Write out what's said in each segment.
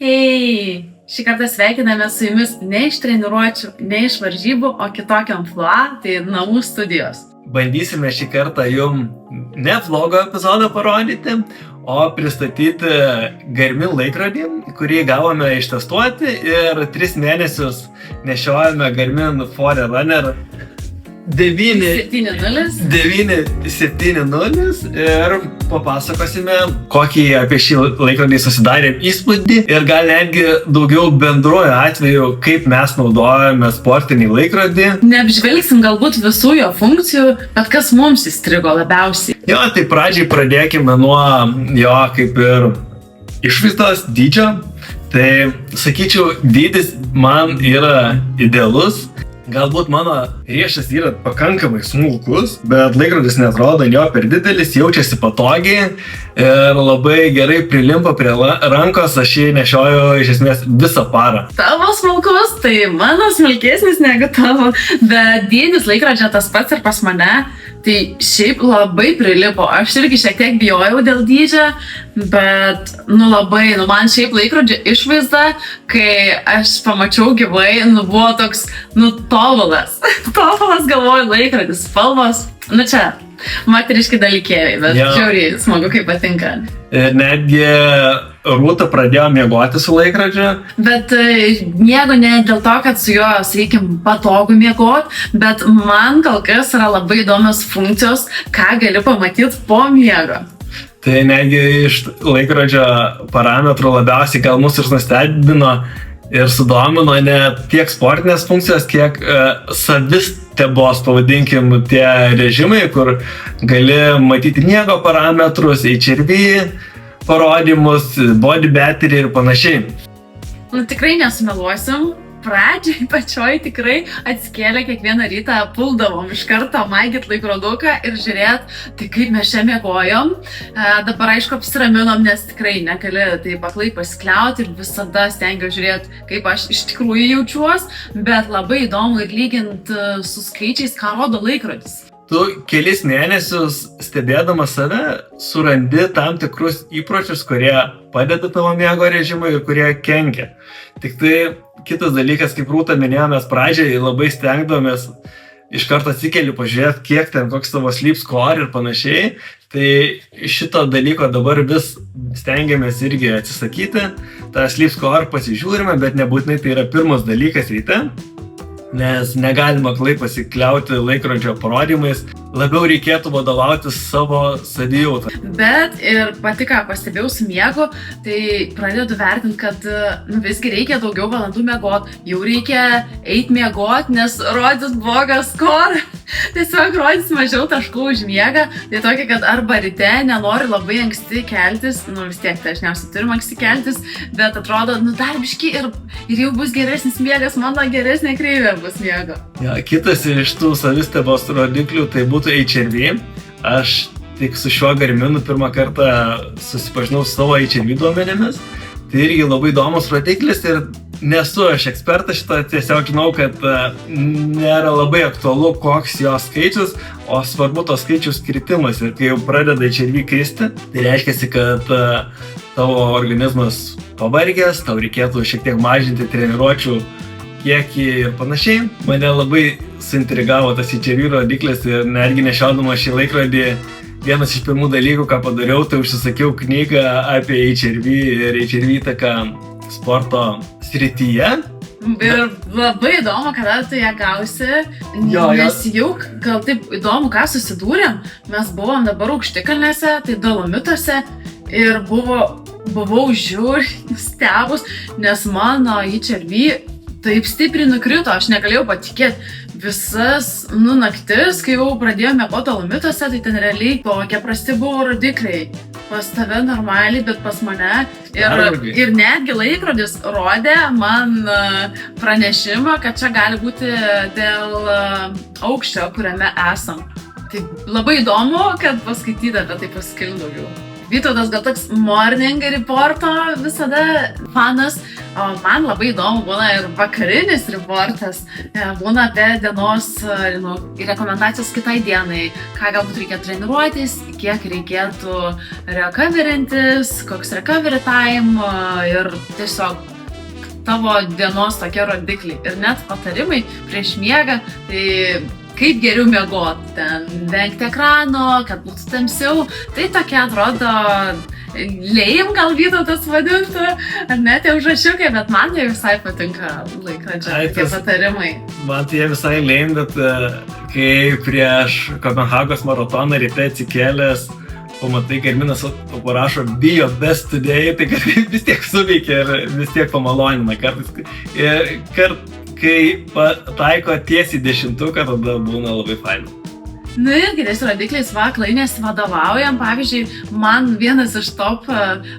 Hei, šį kartą sveikiname su jumis ne iš treniruočių, ne iš varžybų, o kitokiam amplua, tai namų studijos. Bandysime šį kartą jums ne vlogo epizodą parodyti, o pristatyti Garmin laikrodį, kurį gavome ištestuoti ir 3 mėnesius nešiojame Garmin Forerunner 970 ir papasakosime, kokį apie šį laikrodį susidarėm įspūdį ir gal netgi daugiau bendruoju atveju, kaip mes naudojame sportinį laikrodį. Neapžvelgsim galbūt visų jo funkcijų, bet kas mums įstrigo labiausiai. Jo, tai pradžiai pradėkime nuo jo kaip ir išvaizdos dydžio. Tai sakyčiau, dydis man yra idealus. Galbūt mano riešas yra pakankamai smulkus, bet laikrodis neatrodo jo per didelis, jaučiasi patogiai ir labai gerai prilimpa prie rankos, aš jį nešioju iš esmės visą parą. Tavo smulkus, tai mano smulkesnis negu tavo, bet dydis laikrodžio tas pats ir pas mane, tai šiaip labai prilipo. Aš irgi šiek tiek bijojau dėl dydžio, bet man šiaip laikrodžio išvaizda, kai aš pamačiau gyvai, buvo toks, tobulas. Tobulas galvoju laikrodis, spalvos, čia moteriški dalykėliai, bet žiauriai smagu, kaip patinka. Ir netgi Rūta pradėjo miegoti su laikrodžiu. Bet miego ne dėl to, kad su juo reikia patogu miegoti, bet man kol kas yra labai įdomios funkcijos, ką gali pamatyti po miego. Tai netgi iš laikrodžio parametrų labiausiai gal mus ir nustebino ir sudomino ne tiek sportinės funkcijos, kiek savistebos, pavadinkim, tie režimai, kur gali matyti miego parametrus, HRV parodymus, body battery ir panašiai. Tikrai nesumeluosim. Pradžiai pačioj tikrai atsikėlę kiekvieną rytą puldavom iš karto maigyt laikroduką ir žiūrėt, tai kaip mes čia miegojom. Dabar aišku apsiraminom, nes tikrai negali taip aklai pasikliauti ir visada stengiuosi žiūrėti, kaip aš iš tikrųjų jaučiuos, bet labai įdomu ir lygint su skaičiais, ką rodo laikrodis. Tu kelis mėnesius stebėdama save surandi tam tikrus įpročius, kurie padeda tavo miego režimui ir kurie kenkia. Tik tai kitas dalykas, kaip Rūta minėjo, mes pradžiai labai stengdavomės iš karto atsikeli pažiūrėti, kiek ten koks tavo sleep score ir panašiai. Tai šito dalyko dabar vis stengiamės irgi atsisakyti. tą sleep score pasižiūrime, bet nebūtinai tai yra pirmas dalykas ryte, nes negalima aklai pasikliauti laikrodžio parodymais, labiau reikėtų vadovautis savo savijautą. Bet ir pati ką pastebėjau su miegu, tai pradedu vertinti, kad visgi reikia daugiau valandų miegot, jau reikia eiti miegot, nes rodys blogas score, tiesiog rodys mažiau taškų už miegą, tai tokia, kad arba ryte nenori labai anksti keltis, vis tiek dažniausiai turim anksti keltis, bet atrodo, dar biški ir jau bus geresnis miegas, mano geresnė kreivė bus miego. Ja, kitas iš tų savistebos rodiklių tai būtų HRV. Aš tik su šiuo Garminu pirmą kartą susipažinau su savo HRV duomenimis. Tai irgi labai įdomus rodiklis ir nesu aš ekspertas šito, tiesiog žinau, kad nėra labai aktualu, koks jo skaičius, o svarbu to skaičius kritimas. Ir kai jau pradeda HRV kristi, tai reiškia, kad tavo organizmas pavargęs, tau reikėtų šiek tiek mažinti treniruočių kiekį ir panašiai. Mane labai suintrigavo tas HRV rodiklis ir netgi nešiodama šį laikrodį, vienas iš pirmų dalykų, ką padariau, tai užsisakiau knygą apie HRV ir HRV įtaką sporto srityje. Ir labai įdomu, kada tu ją gausi, nes jau gal taip įdomu, ką susidūrėm. Mes buvom dabar Aukštikalnėse, tai Dolomituose ir buvau žiūri nustebus, nes mano HRV taip stipriai nukrito, aš negalėjau patikėti. Visas naktis, kai jau pradėjome miegoti Dolomituose, tai ten realiai tokie prasti buvo rodikliai. Pas tave normaliai, bet pas mane. Ir netgi laikrodis rodė man pranešimą, kad čia gali būti dėl aukščio, kuriame esam. Tai labai įdomu, kad paskaityta apie tai paskilin daugiau. Vytautas gal toks morning reporto visada fanas, o man labai įdomu būna ir vakarinis reportas, būna apie dienos rekomendacijos kitai dienai, ką galbūt reikia treniruotis, kiek reikėtų recoverintis, koks recovery time ir tiesiog tavo dienos tokie rodikliai ir net patarimai prieš miegą, tai kaip geriau miegoti, ten vengti ekrano, kad būtų tamsiau, tai tokia atrodo lame gal Vytautas vadintų, ar net jau užrašiukai, bet man tai visai patinka laikrodžio tokie patarimai. Man tai jie visai lame, bet kai prieš Kopenhagos maratoną ryte atsikėlęs, pamatai, Garminas parašo be your best today, tai vis tiek suveikia ir vis tiek pamalonina kartais. Ir kai pataiko tiesiai 10-uką, tada būna labai faina. Nu ir geresniais rodikliais vaklai nesivadovaujam. Pavyzdžiui, man vienas iš top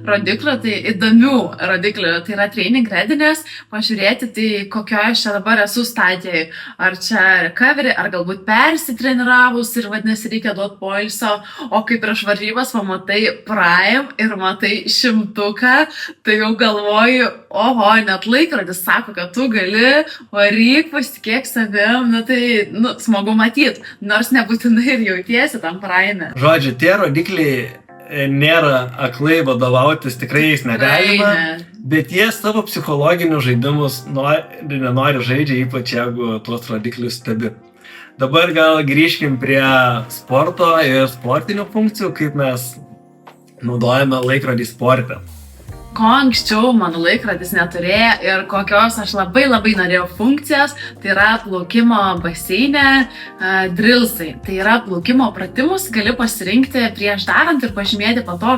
rodiklių, tai įdomių rodiklių, tai yra training readiness, pažiūrėti, tai kokioje aš čia dabar esu stadijoje. Ar čia recovery, ar galbūt persitreniravus ir vadinasi reikia duoti poilsio, o kai prieš varžybas pamatai prime ir matai 100-uką, tai jau galvoju, oho, net laikrodis sako, kad tu gali, varyk, pasitikėk savim, nu tai smagu matyti, nors nebūtinai ir jautiesi tam prime. Žodžiu, tie rodikliai nėra aklai vadovautis, tikrai jais negalima, bet jie savo psichologinius žaidimus nenori žaidžia, ypač jeigu tuos rodiklius stebi. Dabar gal grįžkim prie sporto ir sportinių funkcijų, kaip mes naudojame laikrodį sporte. Ko anksčiau mano laikrodis neturėjo ir kokios aš labai norėjau funkcijos, tai yra plaukimo baseine drillsai. Tai yra plaukimo pratimus, gali pasirinkti prieš darant ir pažymėti po to,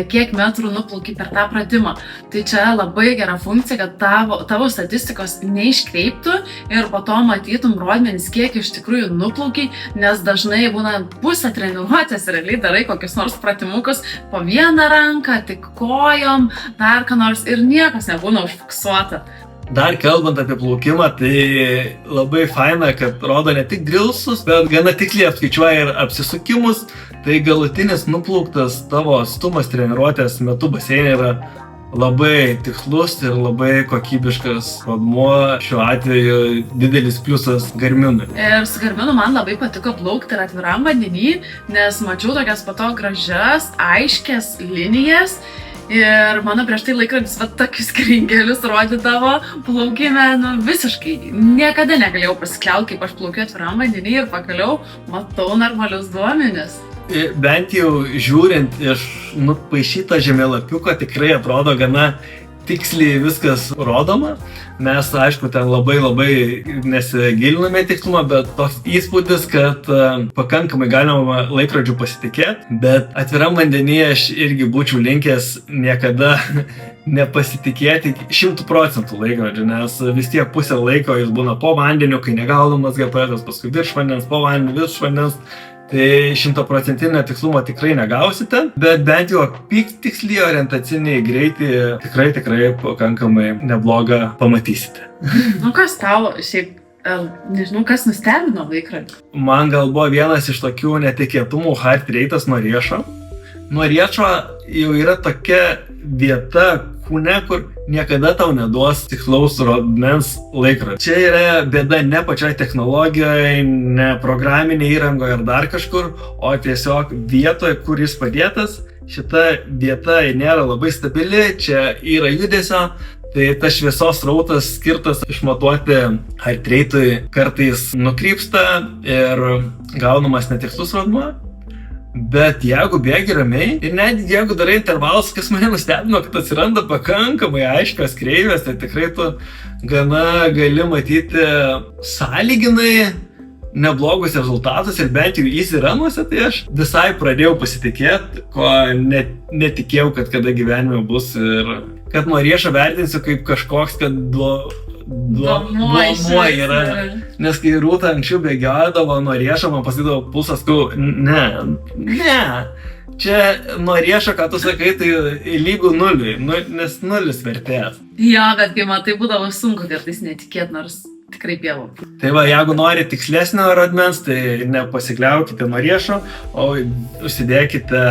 kiek metrų nuplauki per tą pratimą. Tai čia labai gera funkcija, kad tavo statistikos neiškreiptų ir po to matytum rodmenis, kiek iš tikrųjų nuplauki, nes dažnai būna pusę treniruotės realiai darai kokius nors pratimukus po vieną ranką, tik kojom, dar ką nors ir niekas nebūna užfiksuota. Dar kalbant apie plaukimą, tai labai faina, kad rodo ne tik drillsus, bet gana tiksliai apskaičiuoja ir apsisukimus, tai galutinis nuplauktas tavo atstumas treniruotės metu baseine yra labai tikslus ir labai kokybiškas rodmuo, šiuo atveju didelis pliusas Garminui. Ir su Garminu man labai patiko plaukti ir atviram vandenį, nes mačiau tokias po to gražias, aiškias linijas. Ir mano prieš tai laikrodis tokius kringelius rodydavo plaukime, visiškai niekada negalėjau pasikliauti, kaip aš plaukiu atviram vandenį ir pagaliau matau normalius duomenis. Bent jau žiūrint iš nupaišyto žemėlapiuko tikrai atrodo gana tiksliai viskas rodoma. Mes, aišku, ten labai nesigiliname tikslumą, bet toks įspūdis, kad pakankamai galima laikrodžių pasitikėti, bet atviram vandenyje aš irgi būčiau linkęs niekada nepasitikėti 100% laikrodžių, nes vis tiek pusę laiko jis būna po vandeniu, kai negaunamas GPS, paskui virš vandens, po vandeniu, virš vandens. Tai 100% tikslumo tikrai negausite, bet bent jau tiksliai orientaciniai greitį tikrai pakankamai neblogą pamatysite. Kas tau šiaip, nežinau, kas nustebino laikrodį? Man gal buvo vienas iš tokių netikėtumų heart rate'as nuo riešo. Nuo riešo jau yra tokia vieta kūne, kur niekada tau neduos tikslaus rodmens laikrodžio. Čia yra bėda ne pačioj technologijoje, ne programinėje įrangoje ar dar kažkur, o tiesiog vietoje, kur jis padėtas. Šita vieta nėra labai stabili, čia yra judesio, tai tas šviesos srautas skirtas išmatuoti heart rate'ui kartais nukrypsta ir gaunamas netikslus rodmuo. Bet jeigu bėgi ramiai ir net jeigu darai intervalus, kas mane nustebino, kad atsiranda pakankamai aiškios kreivės, tai tikrai tu gana gali matyti sąlyginai neblogus rezultatus ir bent jau easy runuose, tai aš visai pradėjau pasitikėti, ko netikėjau, kad kada gyvenime bus ir kad nuo riešo vertinsiu kaip kažkoks, kad duomuo yra. Nes kai Rūta anksčiau bėgiodavo nuo riešo, man pasidavo pulsas, ne. Čia nuo riešo, ką tu sakai, tai lygu nuliui, nes nulis vertės. Jo, bet kai matai būdavo sunku kartais netikėti, nors tikrai pievų. Tai va, jeigu nori tikslesnio rodmens, tai nepasikliaukite nuo riešo, o užsidėkite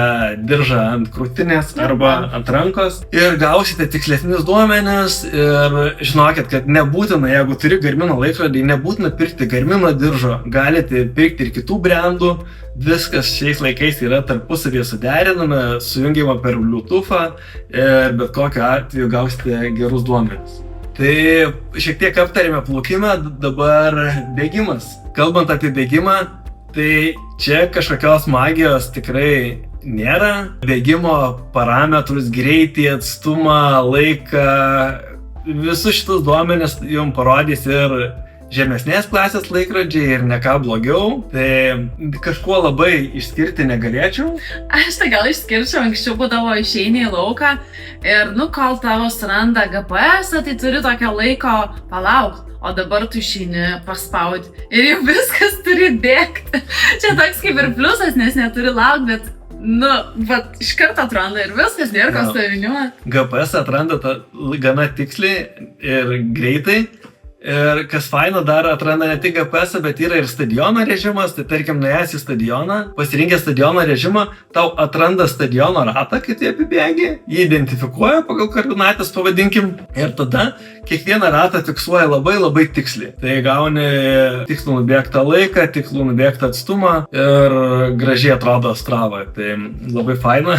diržą ant krūtinės arba ant rankos ir gausite tikslesnius duomenis ir žinokit, kad nebūtina, jeigu turi Garmino laikrodį, nebūtina pirkti Garmino diržo, galite pirkti ir kitų brandų, viskas šiais laikais yra tarpusavėje suderinama, sujungiama per Bluetooth'ą ir bet kokiu atveju gausite gerus duomenis. Tai šiek tiek aptarėme plaukimą, dabar bėgimas. Kalbant apie bėgimą, tai čia kažkokios magijos tikrai nėra. Bėgimo parametrus, greitį, atstumą, laiką, visus šitus duomenis jums parodys ir žemesnės klasės laikrodžiai ir ne ką blogiau, tai kažkuo labai išskirti negalėčiau. Aš tai gal išskirčiau, anksčiau būdavo išeini į lauką ir, kol tavo suranda GPS, tai turi tokio laiko palaukti, o dabar tu išeini paspaudi ir jau viskas turi bėgti. Čia toks kaip ir pliusas, nes neturi laukti, bet iš karto atranda ir viskas, nėra ko stoviniuoti. GPS atranda gana tiksliai ir greitai. Ir kas faina, dar atranda ne tik GPS, bet yra ir stadiono režimas, tai tarkim, nuėjęs į stadioną, pasirinkęs stadiono režimą, tau atranda stadiono ratą, kai tu apibėgi, jį identifikuoja pagal koordinates, pavadinkim, ir tada kiekvieną ratą fiksuoja labai tiksliai. Tai gauni tikslų nubėgtą laiką, tikslų nubėgtą atstumą ir gražiai atrodo Strava, tai labai faina.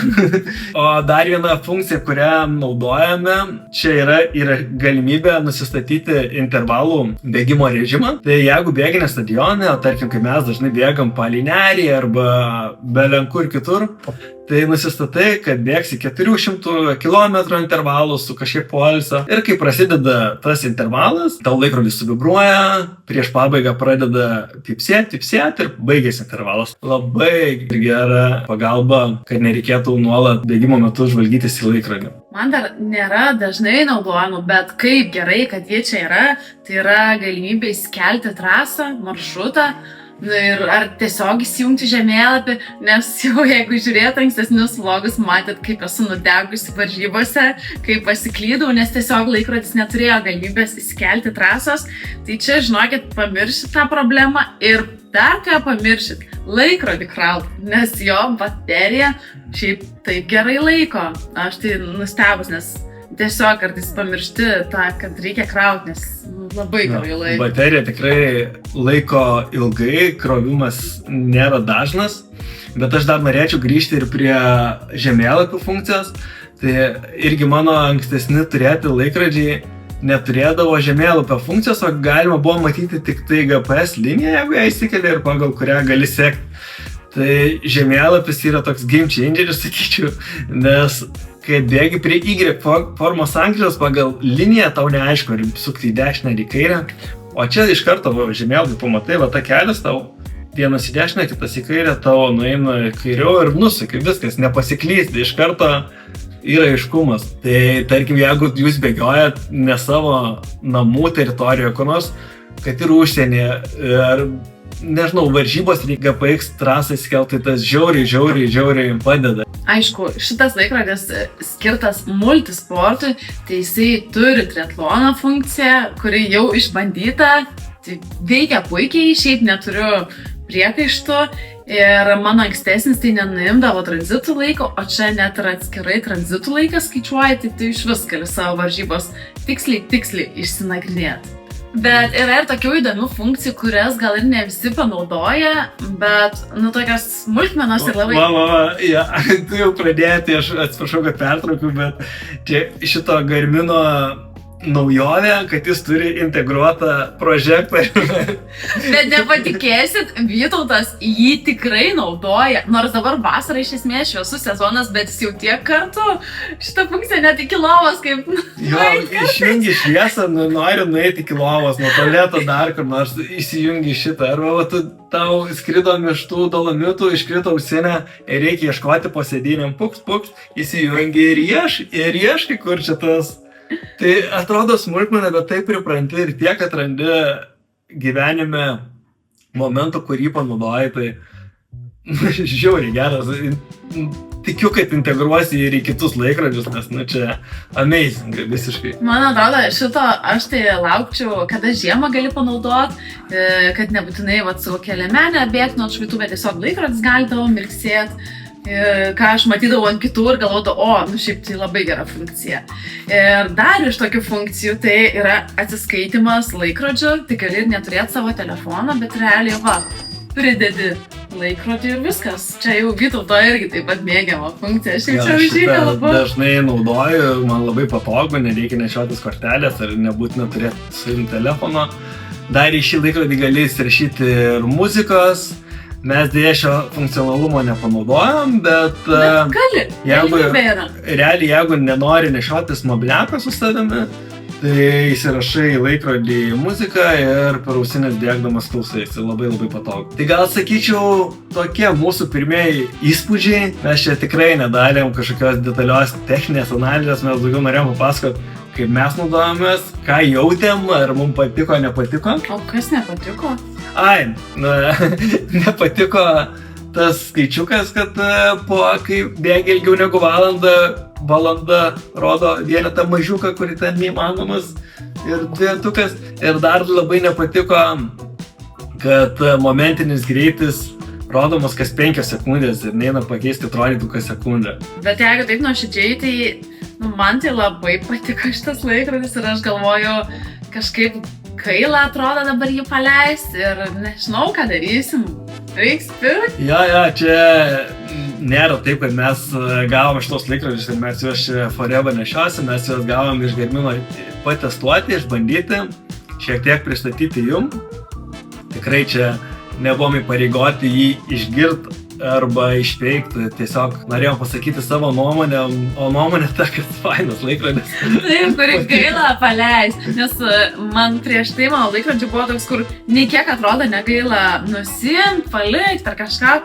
O dar viena funkcija, kurią naudojame, čia yra galimybė nusistatyti intervalų bėgimo režimą. Tai jeigu bėgi stadione, o tarkim, kai mes dažnai bėgam palei nerį arba belenkur kitur, tai nusistatai, kad bėgsi 400 km intervalų su kažkiek poilsio. Ir kai prasideda tas intervalas, tau laikrodis subibruoja, prieš pabaigą pradeda tipsėti ir baigėsi intervalas. Labai gera pagalba, kad nereikėtų nuolat bėgimo metu žvalgytis į laikrodį. Man dar nėra dažnai naudojama, bet kaip gerai, kad jie čia yra, tai yra galimybė įskelti trasą, maršrutą, ir ar tiesiog įsijungti žemėlapį, nes jau jeigu žiūrėt ankstesnius vlogus, matėt, kaip esu nudegusi varžybose, kaip pasiklydau, nes tiesiog laikrodis neturėjo galimybės įskelti trasos, tai čia, žinokit, pamiršit tą problemą ir dar ką pamiršit, laikrodį kraut, nes jo baterija šiaip taip gerai laiko. Aš tai nustebus, nes tiesiog kartais pamiršti tą, kad reikia krauti, nes labai gerai laiko. Baterija tikrai laiko ilgai, krovimas nėra dažnas, bet aš dar norėčiau grįžti ir prie žemėlapių funkcijos. Tai irgi mano ankstesni turėti laikrodžiai neturėdavo žemėlapio funkcijos, o galima buvo matyti tik tai GPS liniją, jeigu ją įsikeli ir pagal kurią gali sekti. Tai žemėlapis yra toks game changeris, sakyčiau, nes kai bėgi prie Y formos sankryžos pagal liniją, tau neaišku, ar sukti į dešinę ar į kairę. O čia iš karto žemėlapį pamatai, ta kelias tau, vienas į dešinę, kitas į kairę, tavo nueina kairiau ir nusuki, viskas, nepasiklysti, iš karto yra aiškumas. Tai tarkim, jeigu jūs bėgiojat ne savo namų teritorijoje, kur nors, kad ir užsienyje, ar nežinau, varžybos reikia GPX trasai skeltai, tas žiauriai padeda. Aišku, šitas laikrodis skirtas multisportui, tai jisai turi triatlono funkciją, kuri jau išbandyta, tai veikia puikiai, šiaip neturiu priekaištų ir mano ankstesnis tai nenuimdavo tranzitų laiko, o čia net ir atskirai tranzitų laiką skaičiuoja, tai iš vis gali savo varžybos tiksliai išsinagrinėti. Bet yra ir tokių įdomių funkcijų, kurias gal ir ne visi panaudoja, bet, tokios smulkmenos ir labai... Tu jau pradėjai, aš atsiprašau, kad pertraukiu, bet čia šito Garmino naujovė, kad jis turi integruotą prožektorių. Bet nepatikėsit, Vytautas jį tikrai naudoja, nors dabar vasara iš esmės šviesus sezonas, bet jis jau tiek kartų šitą funkciją net iki lovos kaip... Jo, išjungi šviesą, nori nueiti iki lovos, nuo tualeto dar kur nors įsijungi šitą, arba tau skrido mištų dolomitų, iškrito ausinę ir reikia ieškoti po sėdynėm, puks, įsijungi ir ieškai, kur čia tas... Tai atrodo smulkmena, bet taip pripranti ir tiek atrandi gyvenime momentų, kurį panaudoji, tai žiauriai geras. tikiu, kad integruosi ir į kitus laikrodžius, nes, nu, čia amazing visiškai. Man atrodo, šito aš tai laukčiau, kada žiemą gali panaudoti, kad nebūtinai su keliamenė bėgti nuo atšvaitų, bet tiesiog laikrodis gali tavo mirksėti. Ką aš matydavau ant kitų ir galvodavau, nu šiaip tai labai gera funkcija. Ir dar iš tokių funkcijų tai yra atsiskaitimas laikrodžiu, tai gali ir neturėti savo telefoną, bet realiai pridedi laikrodžių ir viskas. Čia jau Vytauto irgi taip pat mėgiama funkcija. Šiaip čia užžykia labai. Dažnai naudoju, man labai patogu, nereikia nešiotis kortelės ar nebūtina turėti savim telefono. Dar į šį laikrodį gali įsirašyti ir muzikos. Mes dėja šio funkcionalumo nepanaudojom, bet gali, realiai jeigu nenori nešiotis mobiliaką su savimi, tai įsirašai laikrodį muziką ir per ausinės dėkdamas klausaisi, labai labai patogu. Tai gal sakyčiau, tokie mūsų pirmieji įspūdžiai, mes čia tikrai nedarėm kažkokios detalios techninės analizės, mes daugiau norėjom papasakoti, kaip mes naudojomės, ką jautėm, ar mums patiko, nepatiko. O kas nepatiko? Ai, nepatiko tas skaičiukas, kad kai bėgi ilgiau negu valanda rodo vienetą mažiuką, kurį ten neįmanomas ir dvietukas. Ir dar labai nepatiko, kad momentinis greitis rodomas kas 5 sekundės ir neina pakeisti atrodytų kas sekundę. Bet jeigu taip nuoširdžiai, tai man tai labai patiko šitas laikrodis ir aš galvoju, kažkaip gaila atrodo dabar jį paleisti ir nežinau, ką darysim. Reiks pirkti. Jo, čia nėra taip, kad mes gavom šitos laikrodžius ir mes juos forever nešiosim, mes juos gavom iš Garmino patestuoti, išbandyti, šiek tiek pristatyti jum. Tikrai čia nebuvom įpareigoti jį išgirti arba išpeikti, tiesiog norėjom pasakyti savo nuomonę, o nuomonė ta, kad fainas laikrodis. Taip, kurį gaila paleisti, nes man prieš tai mano laikrodžių buvo toks, kur nei kiek atrodo negaila nusiimti, palikti ar kažką,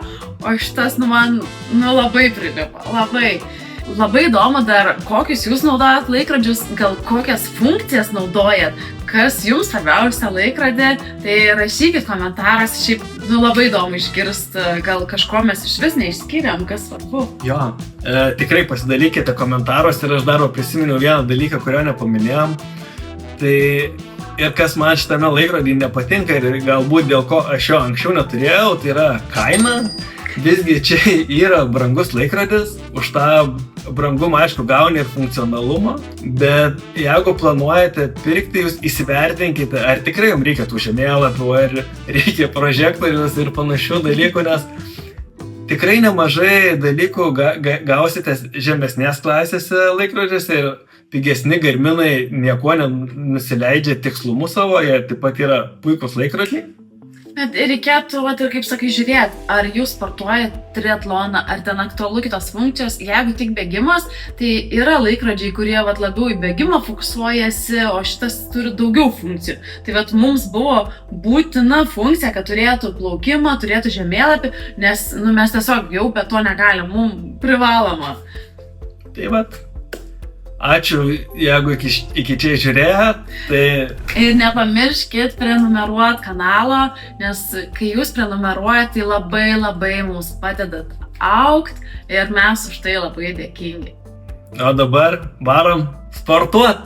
o šitas man labai prilipo, labai. Labai įdomu dar, kokius jūs naudojat laikrodžius, gal kokias funkcijas naudojat, kas jums svarbiausia laikrodė, tai rašykit komentaras, šiaip labai įdomu išgirsti, gal kažko mes iš vis neišskiriam, kas svarbu. Jo, tikrai pasidalykite komentaruose ir aš dar prisiminiau vieną dalyką, kurio nepaminėjom. Tai ir kas man šitame laikrodį nepatinka ir galbūt dėl ko aš jo anksčiau neturėjau, tai yra kaina. Visgi čia yra brangus laikrodis, už tą brangumą aišku gauni ir funkcionalumą, bet jeigu planuojate pirkti, jūs įsivertinkite, ar tikrai jums reikia tų žemėlapių, ar reikia prožektorius ir panašių dalykų, nes tikrai nemažai dalykų gausite žemesnės klasėse laikrodžiuose ir pigesni Garminai niekuo nenusileidžia tikslumu savo, jie taip pat yra puikus laikrodžiai. Bet reikėtų, ir kaip sakai, žiūrėti, ar jūs sportuojat triatloną, ar ten aktualu kitos funkcijos. Jeigu tik bėgimas, tai yra laikrodžiai, kurie labiau į bėgimą fokusuojasi, o šitas turi daugiau funkcijų. Tai mums buvo būtina funkcija, kad turėtų plaukimą, turėtų žemėlapį, nes mes tiesiog jau be to negalim, mums privaloma. Tai ačiū, jeigu iki čia žiūrėjot, tai... Ir nepamirškit prenumeruoti kanalą, nes kai jūs prenumeruojat, tai labai mums padedat augti ir mes už tai labai dėkingi. O dabar varom sportuot!